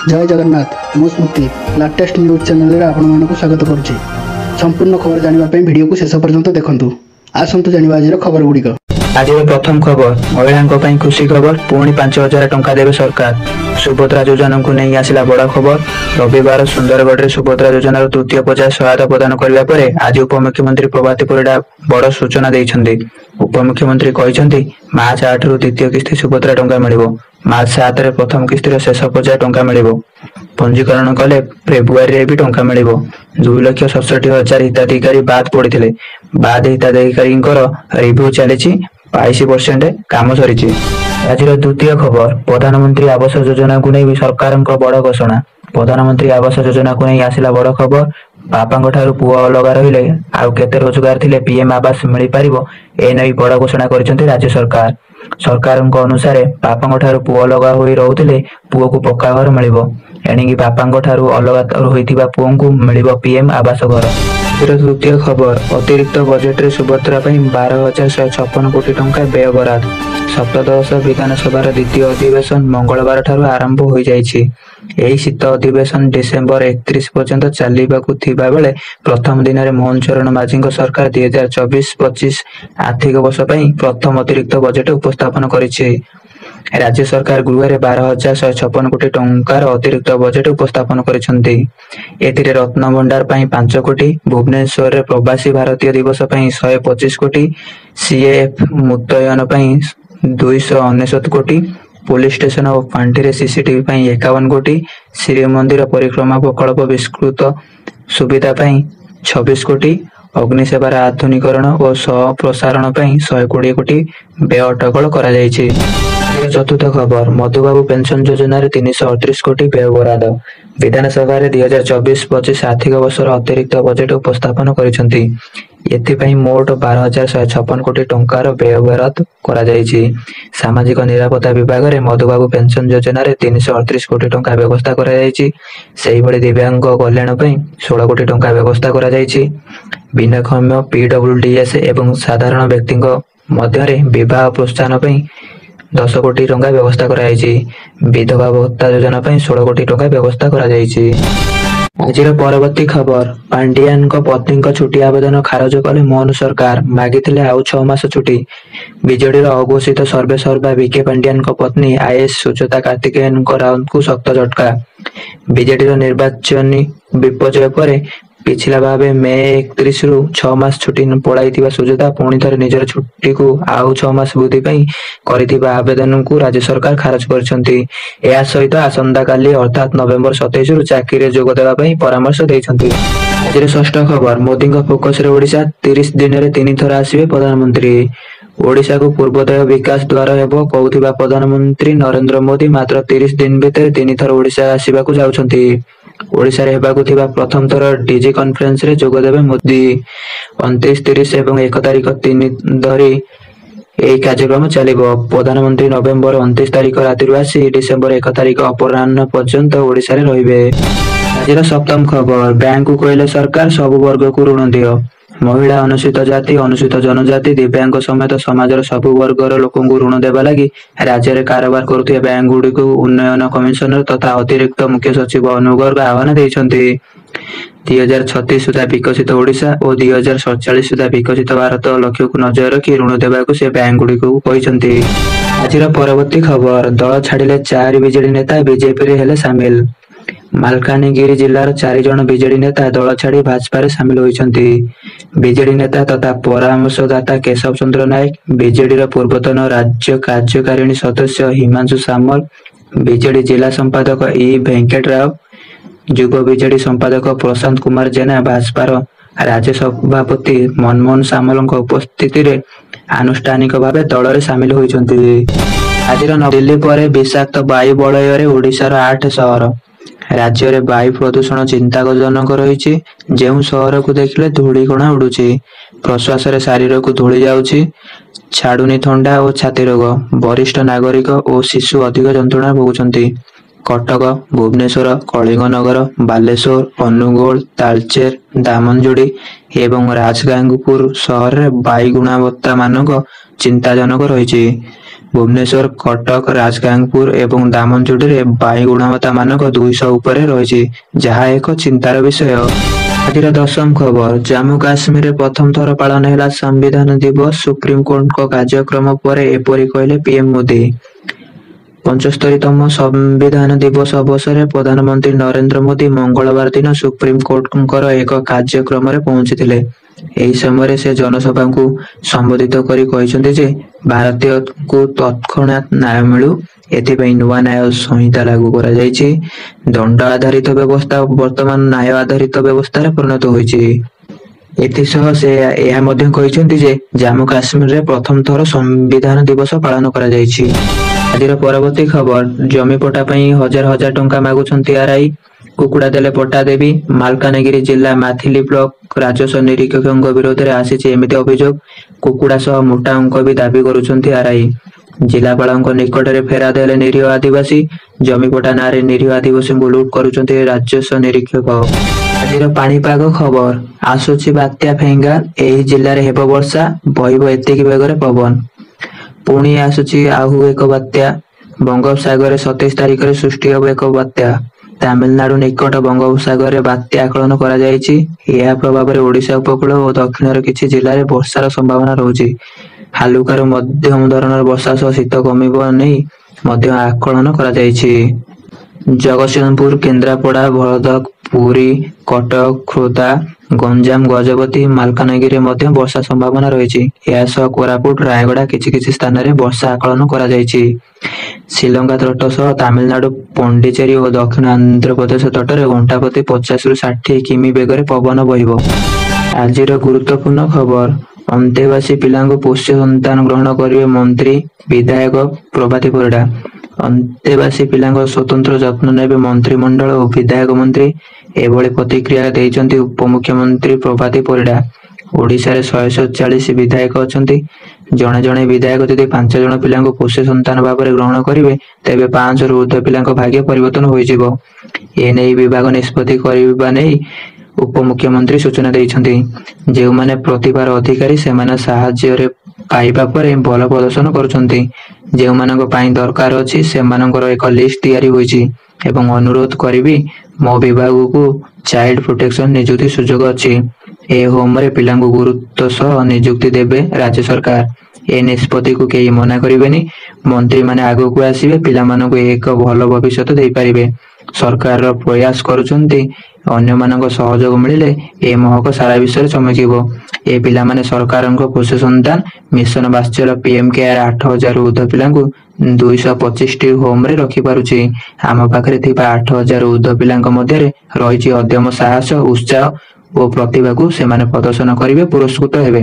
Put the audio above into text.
जय जगन्नाथ मु स्मृति latest news channel रे आपण मानक स्वागत करुच्ची। संपूर्ण खबर जानिबा पई वीडियो को शेष पर्यंत देखंतु। आसंतु जानिबा आजिर खबर गुड़िक। आज प्रथम खबर महिलांको पई खुशी खबर पुणी 5000 टंका देवे सरकार। सुभद्रा योजना को नहीं आसिला बड़ खबर। रविवार सुंदरगढ़ सुभद्रा योजनार तृतीय पर्याय सहायता प्रदान करने पर आज उपमुख्यमंत्री प्रभाती परिडा बड़ सूचना देइछन्ति। उपमुख्यमंत्री कहिसन्ति मार्च 8 रु द्वितीय किस्ती सुभद्रा टंका मिलिबो। मार्च 7 रे प्रथम किस्तीर शेष पर्याय टंका मिलिबो। पंजीकरण कले फेब्रुआरी रे भी टंका मिलिबो। 2,67,000 हिताधिकारी बाद पड़िथिले। बाद हिताधिकारींकर रिव्यू चलिछि। 22% काम सरिछि। आज द्वितीय खबर प्रधानमंत्री आवास योजना को नहीं सरकार बड़ घोषणा। प्रधानमंत्री आवास योजना को नहीं आसिला बड़ खबर। बापा ठारू पुआ अलग रहिले आउ केते रोजगार थिले पीएम आवास मिल पारिबो ए नै बड़ घोषणा करिसेंति राज्य सरकार। सरकारक अनुसार बापा ठारू पुआ अलग होई रहउथिले पुओ को पक्का घर मिलिबो। एणिकी बापा ठारू अलग होइतिबा पुओ को मिलिबो पीएम आवास घर। तृतीय खबर अतिरिक्त बजेट रे सुभद्रा 12,156 कोटी टंका व्यय बराद। सप्तदश विधानसभा द्वितीय अधिवेशन मंगलवार ठारू आरंभ हो जाइछि। एही शीत अधिवेशन डिसेंबर 31 पर्यंत चलिबाकू थिबा बेले प्रथम दिन में मोहन चरण माझी सरकार 2024-25 आर्थिक वर्ष प्रथम अतिरिक्त बजेट उपस्थापन करिछि। राज्य सरकार गृह 12,156 कोटी टंकार अतिरिक्त बजेट उपस्थापन करिसेंति। एथिरे रत्न भंडार 5 कोटी, भुवनेश्वर रे प्रवासी भारतीय दिवस 125 कोटी, सीएएफ मुतयन 299 कोटी, पुलिस स्टेशन और पांठी सीसीटीवी 51 कोटी, श्रीमंदिर परिक्रमा प्रकल्प विस्तृत सुविधा 26 कोटी, अग्निसेवार आधुनिकरण और प्रसारण 120 कोटी व्यय अटकल करा जायछि। चतुर्थ खबर मधुबाबू पेंशन योजना 338 कोटी व्यय बराद। विधानसभा 2024-25 आर्थिक वर्ष अतिरिक्त बजेट उपस्थापन करिसेंति। एथिपाई मोट 12,156 कोटी टंकार व्यय बराद करा जायछि। सामाजिक निरापत्ता विभाग रे मधुबाबू पेंशन योजना 338 कोटी टंका व्यवस्था करा जायछि। सेही भली दिव्यांग कल्याण 16 कोटी टंका व्यवस्था करा जायछि। भिन्नक्षम पीडब्ल्यूडीएस एवं साधारण व्यक्तिଙ୍କ मध्यरे विवाह प्रोत्साहन 10 कोटी टंका व्यवस्था करा जायछि। विधवा भत्ता योजना 16 कोटी टंका व्यवस्था करा जायछि। आजिर परवर्ती खबर पांडियान पत्नी छुट्टी आवेदन खारज कले मोहन सरकार। मागिथिले आउ 6 मास छुट्टी। बीजेडी अघोषित सर्वे सर्वा विके पांडियान पत्नी आईएएस सुचेता कार्तिकेयन राउत को शक्त झटका। बीजेडी निर्वाचनी विपर्यय पर पिछला भाव मे 31 रु 6 मास छुट्टी पड़ाई सुचेता पुणी थे निजर छुट्टी को आउ 6 मास वृद्धि करिथिबा आवेदन को राज्य सरकार खारज करछंती। या सहित आसंता काली अर्थात नवेम्बर 27 रु चाकरी जोग देबा पई परामर्श दैछंती। आज षष्ठ खबर मोदी फोकस रे ओडिशा 30 दिन रे 3 थर आसीबे प्रधानमंत्री। ओडिशा को पूर्वोदय विकास द्वारा हेबो कहउथिबा प्रधानमंत्री नरेंद्र मोदी मात्र 30 दिन भितर 3 थर ओडिशा आसीबाकू जाउछंती। ओडिशा रे हेबाकू थिबा प्रथम थर डीजी कॉन्फ्रेंस रे जोग देबे मोदी। 29, 30 एवं 1 तारिख 3 धरी एही कार्यक्रम चलिबो। प्रधानमंत्री नवेम्बर 29 तारिख राति आसी डिसेंबर 1 तारिख अपराह्न पर्यंत ओडिशा रे रहिबे। आज सप्तम खबर बैंक को कहले सरकार सब वर्ग को ऋण दियो। महिला अनुसूचित जाति अनुसूचित जनजाति दिव्यांग समेत समाजर सब वर्गर लोकों को ऋण देवा लगी राज्य में कारोबार करुथिबा बैंक गुडी को उन्नयन कमिशनर तथा अतिरिक्त मुख्य सचिव अनुगर्ग आह्वान देइछन्ति। 2036 सुधा विकसित ओडिशा और 2047 सुधा विकसित भारत लक्ष्य को नजर रखी ऋण देवाक से बैंक गुडी को कहिसन्ति। आज परवर्ती खबर दल छाड़िले 4 बीजेडी नेता बीजेपी रे हेले सामिल। मालकानगिरी जिलार 4 जन बीजेडी नेता दल छाड़ी भाजपा रे सामिल होइछन्ति। बीजेडी नेता तथा परामर्शदाता केशव चंद्र नायक, बीजेडी रा पूर्वतन राज्य कार्यकारिणी सदस्य हिमांशु सामल, बीजेडी जिला संपादक ई वेंकट राव, युव बीजेडी संपादक प्रशांत कुमार जेना, भाजपा राज्य सभापति मनमोहन सामल उपस्थिति रे आनुष्ठानिक भाव दल रे सामिल होइछन्ति। आज दिल्ली पर विषाक्त वायु बलय रे ओडिशार 8 शहर। राज्य रे वायु प्रदूषण चिंताजनक रही। जो शहर को देखले धूली कणा उड़ुची, प्रश्वास रे शरीर को धूली जाउची, छाड़ुनी थंडा और छाती रोग। वरिष्ठ नागरिक और शिशु अधिक जंत्रणा भोगुछन्ति। कटक, भुवनेश्वर, कलिंगनगर, बालेश्वर, अनुगोल, तालचेर, दामनजोड़ी एवं राजगांगपुर शहर रे वायु गुणवत्ता मानक चिंताजनक रही। ଭୁବନେଶ୍ୱର, କଟକ, ରାଜଗାଙ୍ଗପୁର ଏବଂ ଦାମନଯୋଡ଼ିରେ ବାୟୁ ଗୁଣବତ୍ତା ମାନକ 200 ଉପରେ ରହିଛି, ଯାହା ଏକ ଚିନ୍ତାର ବିଷୟ। ଆଜିର ଦଶମ ଖବର, ଜାମ୍ମୁ କାଶ୍ମୀରରେ ପ୍ରଥମ ଥର ପାଳନ ହେଲା ସମ୍ବିଧାନ ଦିବସ। ସୁପ୍ରିମକୋର୍ଟଙ୍କ କାର୍ଯ୍ୟକ୍ରମ ପରେ ଏପରି କହିଲେ ପିଏମ ମୋଦି। 75ତମ ସମ୍ବିଧାନ ଦିବସ ଅବସରରେ ପ୍ରଧାନମନ୍ତ୍ରୀ ନରେନ୍ଦ୍ର ମୋଦି ମଙ୍ଗଳବାର ଦିନ ସୁପ୍ରିମକୋର୍ଟଙ୍କର ଏକ କାର୍ଯ୍ୟକ୍ରମରେ ପହଞ୍ଚିଥିଲେ। ଏହି ସମୟରେ ସେ ଜନସଭାକୁ ସମ୍ବୋଧିତ କରି କହିଛନ୍ତି ଯେ ଭାରତୀୟଙ୍କୁ ତତ୍କ୍ଷଣାତ୍ ନ୍ୟାୟ ମିଳୁ, ଏଥିପାଇଁ ନୂଆ ନ୍ୟାୟ ସଂହିତା ଲାଗୁ କରାଯାଇଛି। ଦଣ୍ଡ ଆଧାରିତ ବ୍ୟବସ୍ଥା ବର୍ତ୍ତମାନ ନ୍ୟାୟ ଆଧାରିତ ବ୍ୟବସ୍ଥାରେ ପରିଣତ ହୋଇଛି। ଏଥିସହ ସେ ଏହା ମଧ୍ୟ କହିଛନ୍ତି ଯେ ଜାମ୍ମୁ କାଶ୍ମୀରରେ ପ୍ରଥମ ଥର ସମ୍ବିଧାନ ଦିବସ ପାଳନ କରାଯାଇଛି। ଆଜିର ପରବର୍ତ୍ତୀ ଖବର, ଜମି ପଟ୍ଟା ପାଇଁ ହଜାର ହଜାର ଟଙ୍କା ମାଗୁଛନ୍ତି ଆର୍ଆଇ, କୁକୁଡ଼ା ଦେଲେ ପଟ୍ଟା ଦେବି। ମାଲକାନଗିରି ଜିଲ୍ଲା ମାଥିଲି ବ୍ଲକ ରାଜସ୍ୱ ନିରୀକ୍ଷକଙ୍କ ବିରୋଧରେ ଆସିଛି ଏମିତି ଅଭିଯୋଗ। କୁକୁଡ଼ା ସହ ମୋଟା ଅଙ୍କ ବି ଦାବି କରୁଛନ୍ତି ଆର୍ଆଇ। ଜିଲ୍ଲାପାଳଙ୍କ ନିକଟରେ ଫେରାଦ ହେଲେ ନିରୀହ ଆଦିବାସୀ। ଜମି ପଟ୍ଟା ନାଁରେ ନିରୀହ ଆଦିବାସୀଙ୍କୁ ଲୁଟ୍ କରୁଛନ୍ତି ରାଜସ୍ୱ ନିରୀକ୍ଷକ। ଆଜିର ପାଣିପାଗ ଖବର, ଆସୁଛି ବାତ୍ୟା ଫେଙ୍ଗା, ଏହି ଜିଲ୍ଲାରେ ହେବ ବର୍ଷା, ବହିବ ଏତିକି ବେଗରେ ପବନ। ପୁଣି ଆସୁଛି ଆଉ ଏକ ବାତ୍ୟା, ବଙ୍ଗୋପସାଗରରେ 27 ତାରିଖରେ ସୃଷ୍ଟି ହେବ ଏକ ବାତ୍ୟା। ତାମିଲନାଡୁ ନିକଟ ବଙ୍ଗୋପସାଗରରେ ବାତ୍ୟା ଆକଳନ କରାଯାଇଛି। ଏହା ପ୍ରଭାବରେ ଓଡ଼ିଶା ଉପକୂଳ ଓ ଦକ୍ଷିଣର କିଛି ଜିଲ୍ଲାରେ ବର୍ଷାର ସମ୍ଭାବନା ରହୁଛି। ହାଲୁକାରୁ ମଧ୍ୟମ ଧରଣର ବର୍ଷା ସହ ଶୀତ କମିବ ନେଇ ମଧ୍ୟ ଆକଳନ କରାଯାଇଛି। ଜଗତସିଂହପୁର, କେନ୍ଦ୍ରାପଡ଼ା, ଭଦ୍ରକ, ପୁରୀ, କଟକ, ଖୋର୍ଦ୍ଧା, ଗଞ୍ଜାମ, ଗଜପତି, ମାଲକାନଗିରିରେ ମଧ୍ୟ ବର୍ଷା ସମ୍ଭାବନା ରହିଛି। ଏହା ସହ କୋରାପୁଟ, ରାୟଗଡ଼ା କିଛି କିଛି ସ୍ଥାନରେ ବର୍ଷା ଆକଳନ କରାଯାଇଛି। ଶ୍ରୀଲଙ୍କା ତଟ ସହ ତାମିଲନାଡୁ, ପଣ୍ଡିଚେରୀ ଓ ଦକ୍ଷିଣ ଆନ୍ଧ୍ରପ୍ରଦେଶ ତଟରେ ଘଣ୍ଟା ପ୍ରତି 50ରୁ 60 କିମି ବେଗରେ ପବନ ବହିବ। ଆଜିର ଗୁରୁତ୍ୱପୂର୍ଣ୍ଣ ଖବର, ଅନ୍ତେବାସୀ ପିଲାଙ୍କୁ ପୋଷ୍ୟ ସନ୍ତାନ ଗ୍ରହଣ କରିବେ ମନ୍ତ୍ରୀ, ବିଧାୟକ ପ୍ରଭାତୀ ପରିଡ଼ା। ଅନ୍ତେବାସୀ ପିଲାଙ୍କ ସ୍ୱତନ୍ତ୍ର ଯତ୍ନ ନେବେ ମନ୍ତ୍ରିମଣ୍ଡଳ ଓ ବିଧାୟକ ମନ୍ତ୍ରୀ, ଏଭଳି ପ୍ରତିକ୍ରିୟା ଦେଇଛନ୍ତି ଉପମୁଖ୍ୟମନ୍ତ୍ରୀ ପ୍ରଭାତୀ ପରିଡ଼ା। ଓଡ଼ିଶାରେ 140 ବିଧାୟକ ଅଛନ୍ତି। ଜଣେ ଜଣେ ବିଧାୟକ ଯଦି 5 ଜଣ ପିଲାଙ୍କୁ ପୋଷ୍ୟ ସନ୍ତାନ ଭାବରେ ଗ୍ରହଣ କରିବେ, ତେବେ 5ରୁ ଉର୍ଦ୍ଧ୍ୱ ପିଲାଙ୍କ ଭାଗ୍ୟ ପରିବର୍ତ୍ତନ ହୋଇଯିବ। ଏନେଇ ବିଭାଗ ନିଷ୍ପତ୍ତି କରିବା ନେଇ ଉପମୁଖ୍ୟମନ୍ତ୍ରୀ ସୂଚନା ଦେଇଛନ୍ତି। ଯେଉଁମାନେ ପ୍ରତିଭାର ଅଧିକାରୀ ସେମାନେ ସାହାଯ୍ୟରେ ପାଇବା ପରେ ଭଲ ପ୍ରଦର୍ଶନ କରୁଛନ୍ତି। ଯେଉଁମାନଙ୍କ ପାଇଁ ଦରକାର ଅଛି ସେମାନଙ୍କର ଏକ ଲିଷ୍ଟ ତିଆରି ହୋଇଛି ଏବଂ ଅନୁରୋଧ କରିବି ମୋ ବିଭାଗକୁ ଚାଇଲ୍ଡ ପ୍ରୋଟେକ୍ସନ ନିଯୁକ୍ତି ସୁଯୋଗ ଅଛି। ଏ ହୋମରେ ପିଲାଙ୍କୁ ଗୁରୁତ୍ୱ ସହ ନିଯୁକ୍ତି ଦେବେ ରାଜ୍ୟ ସରକାର। ଏ ନିଷ୍ପତ୍ତିକୁ କେହି ମନା କରିବେନି। ମନ୍ତ୍ରୀମାନେ ଆଗକୁ ଆସିବେ, ପିଲାମାନଙ୍କୁ ଏକ ଭଲ ଭବିଷ୍ୟତ ଦେଇପାରିବେ। ସରକାରର ପ୍ରୟାସ କରୁଛନ୍ତି, ଅନ୍ୟମାନଙ୍କ ସହଯୋଗ ମିଳିଲେ ଏ ମହକ ସାରା ବିଶ୍ୱରେ ଚମକିବ। ଏ ପିଲାମାନେ ସରକାରଙ୍କ ପୋଷ୍ୟ ସନ୍ତାନ ମିଶନ ବାତ୍ସଲ୍ୟ ପିଏମ କେୟାର 8000ରୁ ଉର୍ଦ୍ଧ୍ୱ ପିଲାଙ୍କୁ 225ଟି ହୋମରେ ରଖିପାରୁଛି। ଆମ ପାଖରେ ଥିବା 8000ରୁ ଉର୍ଦ୍ଧ୍ୱ ପିଲାଙ୍କ ମଧ୍ୟରେ ରହିଛି ଅଦମ୍ୟ ସାହସ, ଉତ୍ସାହ ଓ ପ୍ରତିଭାକୁ ସେମାନେ ପ୍ରଦର୍ଶନ କରିବେ, ପୁରସ୍କୃତ ହେବେ।